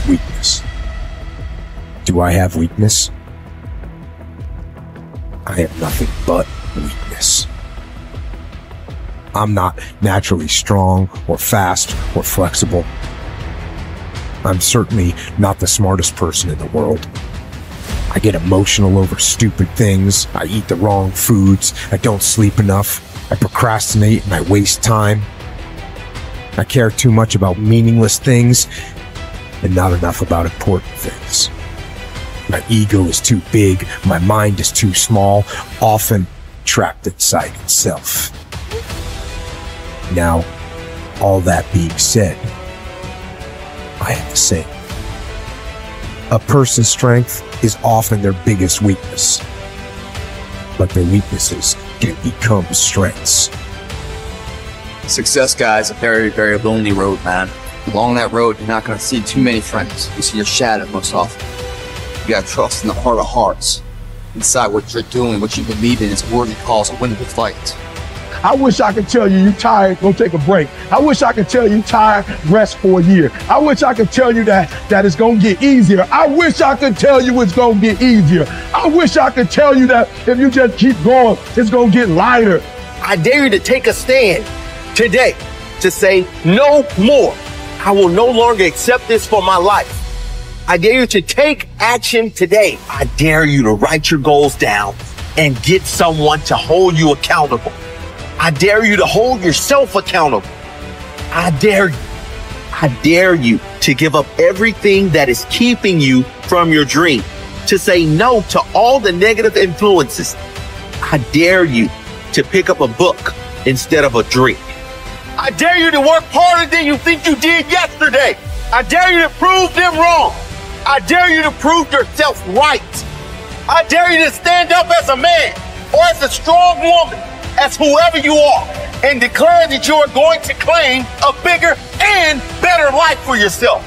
weakness. Do I have weakness? I am nothing but weakness. I'm not naturally strong or fast or flexible. I'm certainly not the smartest person in the world. I get emotional over stupid things. I eat the wrong foods. I don't sleep enough. I procrastinate and I waste time. I care too much about meaningless things and not enough about important things. My ego is too big. My mind is too small, often trapped inside itself. Now, all that being said, I have to say, a person's strength is often their biggest weakness, but their weaknesses can become strengths. Success, guys, a very, very lonely road, man. Along that road, you're not going to see too many friends. You see your shadow most often. You got to trust in the heart of hearts. Inside what you're doing, what you believe in, is worthy cause, a winnable fight. I wish I could tell you you're tired, go take a break. I wish I could tell you you're tired, rest for a year. I wish I could tell you that it's gonna get easier. I wish I could tell you it's gonna get easier. I wish I could tell you that if you just keep going, it's gonna get lighter. I dare you to take a stand today to say no more. I will no longer accept this for my life. I dare you to take action today. I dare you to write your goals down and get someone to hold you accountable. I dare you to hold yourself accountable. I dare you to give up everything that is keeping you from your dream, to say no to all the negative influences. I dare you to pick up a book instead of a drink. I dare you to work harder than you think you did yesterday. I dare you to prove them wrong. I dare you to prove yourself right. I dare you to stand up as a man or as a strong woman, as whoever you are, and declare that you are going to claim a bigger and better life for yourself.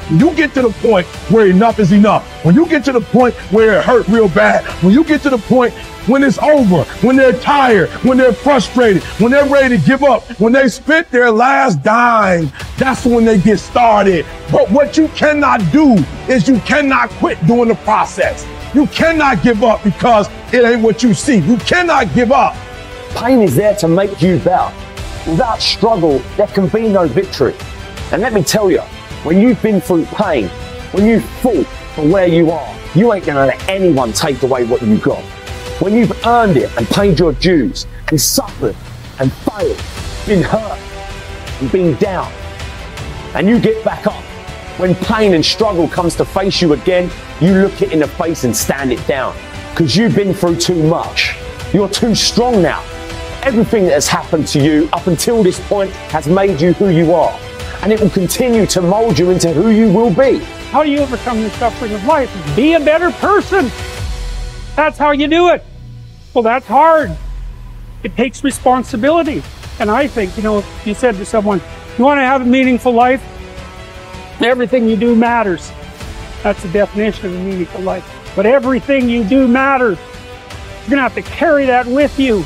When you get to the point where enough is enough, when you get to the point where it hurt real bad, when you get to the point when it's over, when they're tired, when they're frustrated, when they're ready to give up, when they spent their last dime, that's when they get started. But what you cannot do is you cannot quit during the process. You cannot give up because it ain't what you see. You cannot give up. Pain is there to make you better. Without struggle, there can be no victory. And let me tell you, when you've been through pain, when you've fought for where you are, you ain't gonna let anyone take away what you got. When you've earned it and paid your dues and suffered and failed, been hurt and been down, and you get back up, when pain and struggle comes to face you again, you look it in the face and stand it down, because you've been through too much. You're too strong now. Everything that has happened to you up until this point has made you who you are, and it will continue to mold you into who you will be. How do you overcome the suffering of life? Be a better person. That's how you do it. Well, that's hard. It takes responsibility. And I think, if you said to someone, you want to have a meaningful life? Everything you do matters. That's the definition of a meaningful life. But everything you do matters. You're going to have to carry that with you.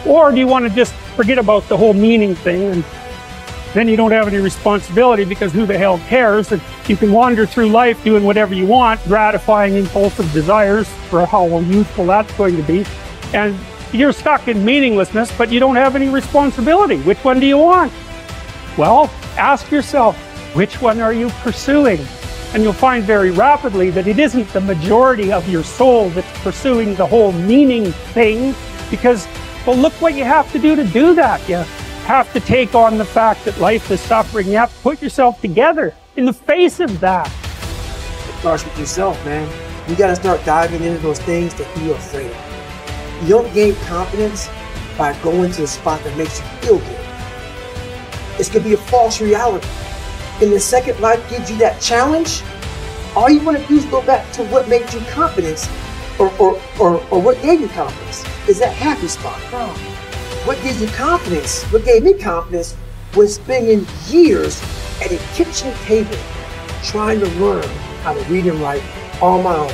Or do you want to just forget about the whole meaning thing, and then you don't have any responsibility because who the hell cares? And you can wander through life doing whatever you want, gratifying impulsive desires for how useful that's going to be. And you're stuck in meaninglessness, but you don't have any responsibility. Which one do you want? Well, ask yourself, which one are you pursuing? And you'll find very rapidly that it isn't the majority of your soul that's pursuing the whole meaning thing, because, well, look what you have to do that. You have to take on the fact that life is suffering. You have to put yourself together in the face of that. It starts with yourself, man. You got to start diving into those things that you're afraid of. You don't gain confidence by going to a spot that makes you feel good. It's going to be a false reality. And the second life gives you that challenge, all you want to do is go back to what made you confidence, or what gave you confidence. Is that happy spot? What gives you confidence, what gave me confidence, was spending years at a kitchen table trying to learn how to read and write on my own.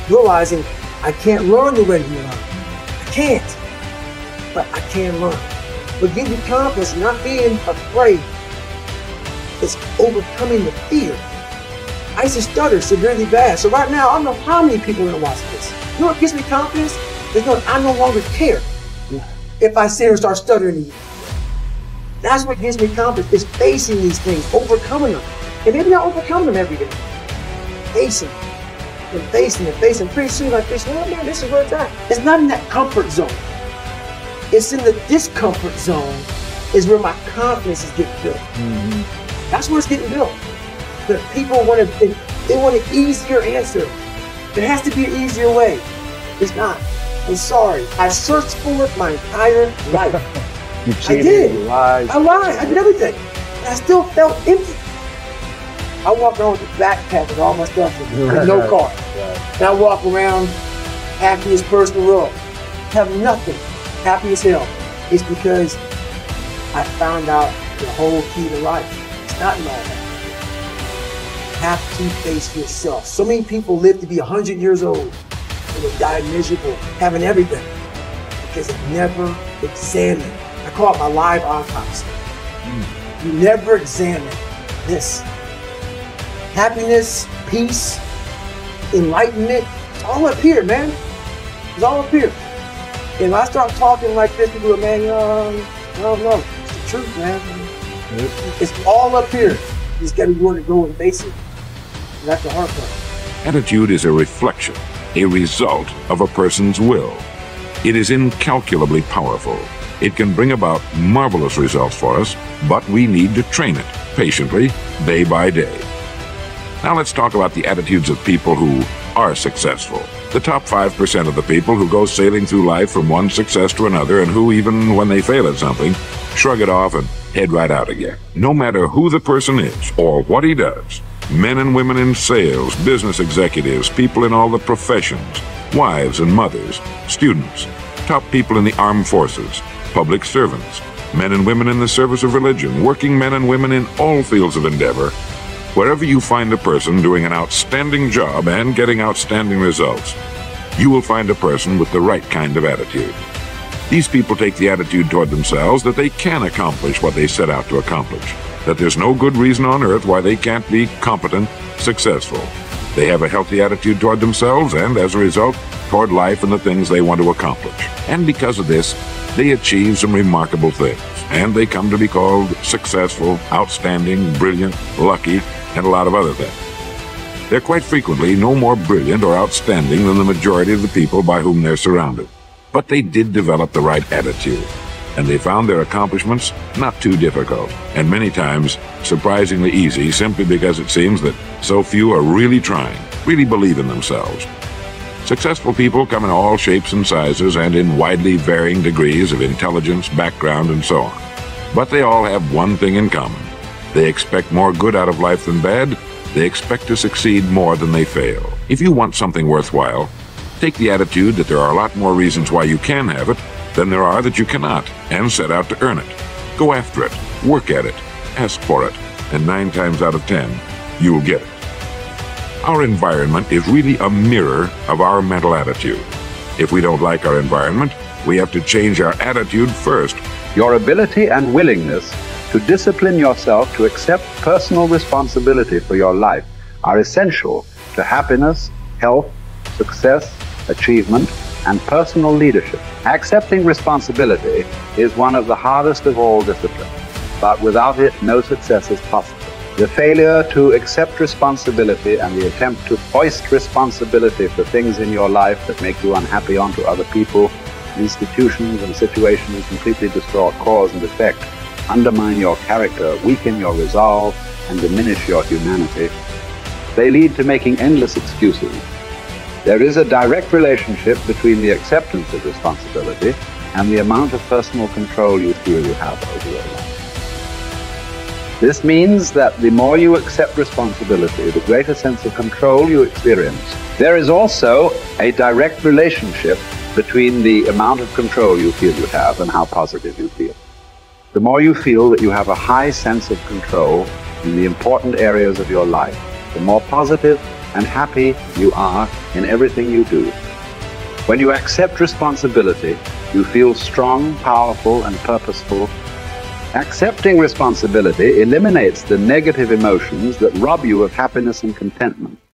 Realizing I can't learn the way you learn. I can't, but I can learn. What gives you confidence, not being afraid, is overcoming the fear I used to stutter severely bad. So right now, I don't know how many people are gonna watch this. You know what gives me confidence? I no longer care if I sit here and start stuttering again. That's what gives me confidence, is facing these things, overcoming them. And maybe not overcoming them every day. Facing and facing and facing. Pretty soon like this, oh man, this is where it's at. It's not in that comfort zone. It's in the discomfort zone is where my confidence is getting built. Mm-hmm. That's where it's getting built. But people want an easier answer. There has to be an easier way. It's not. I'm sorry. I searched for it my entire life. You cheated, I did. You lied. I lied. I did everything. And I still felt empty. I walk around with a backpack with all my stuff with no car. And I walk around happiest person in the world. Have nothing. Happy as hell. It's because I found out the whole key to life. It's not in all that. You have to face yourself. So many people live to be 100 years old and they die miserable, having everything, because they never examine. I call it my live autopsy. You never examine this. Happiness, peace, enlightenment, it's all up here, man. It's all up here. And when I start talking like this, people are, man, I don't know. It's the truth, man. It's all up here. You just got to be willing to go and face it. And that's the hard part. Attitude is a reflection, a result of a person's will. It is incalculably powerful. It can bring about marvelous results for us, but we need to train it patiently, day by day. Now let's talk about the attitudes of people who are successful. The top 5% of the people who go sailing through life from one success to another, and who, even when they fail at something, shrug it off and head right out again. No matter who the person is or what he does, men and women in sales, business executives, people in all the professions, wives and mothers, students, top people in the armed forces, public servants, men and women in the service of religion, working men and women in all fields of endeavor. Wherever you find a person doing an outstanding job and getting outstanding results, you will find a person with the right kind of attitude. These people take the attitude toward themselves that they can accomplish what they set out to accomplish, that there's no good reason on earth why they can't be competent, successful. They have a healthy attitude toward themselves and, as a result, toward life and the things they want to accomplish. And because of this, they achieve some remarkable things, and they come to be called successful, outstanding, brilliant, lucky, and a lot of other things. They're quite frequently no more brilliant or outstanding than the majority of the people by whom they're surrounded. But they did develop the right attitude, and they found their accomplishments not too difficult, and many times surprisingly easy, simply because it seems that so few are really trying, really believe in themselves. Successful people come in all shapes and sizes and in widely varying degrees of intelligence, background, and so on. But they all have one thing in common. They expect more good out of life than bad. They expect to succeed more than they fail. If you want something worthwhile, take the attitude that there are a lot more reasons why you can have it than there are that you cannot, and set out to earn it. Go after it, work at it, ask for it, and 9 times out of 10, you'll get it. Our environment is really a mirror of our mental attitude. If we don't like our environment, we have to change our attitude first. Your ability and willingness to discipline yourself to accept personal responsibility for your life are essential to happiness, health, success, achievement, and personal leadership. Accepting responsibility is one of the hardest of all disciplines, but without it, no success is possible. The failure to accept responsibility and the attempt to foist responsibility for things in your life that make you unhappy onto other people, institutions, and situations completely distort cause and effect, undermine your character, weaken your resolve, and diminish your humanity. They lead to making endless excuses. There is a direct relationship between the acceptance of responsibility and the amount of personal control you feel you have over your life. This means that the more you accept responsibility, the greater sense of control you experience. There is also a direct relationship between the amount of control you feel you have and how positive you feel. The more you feel that you have a high sense of control in the important areas of your life, the more positive and happy you are in everything you do. When you accept responsibility, you feel strong, powerful, and purposeful, Accepting responsibility eliminates the negative emotions that rob you of happiness and contentment.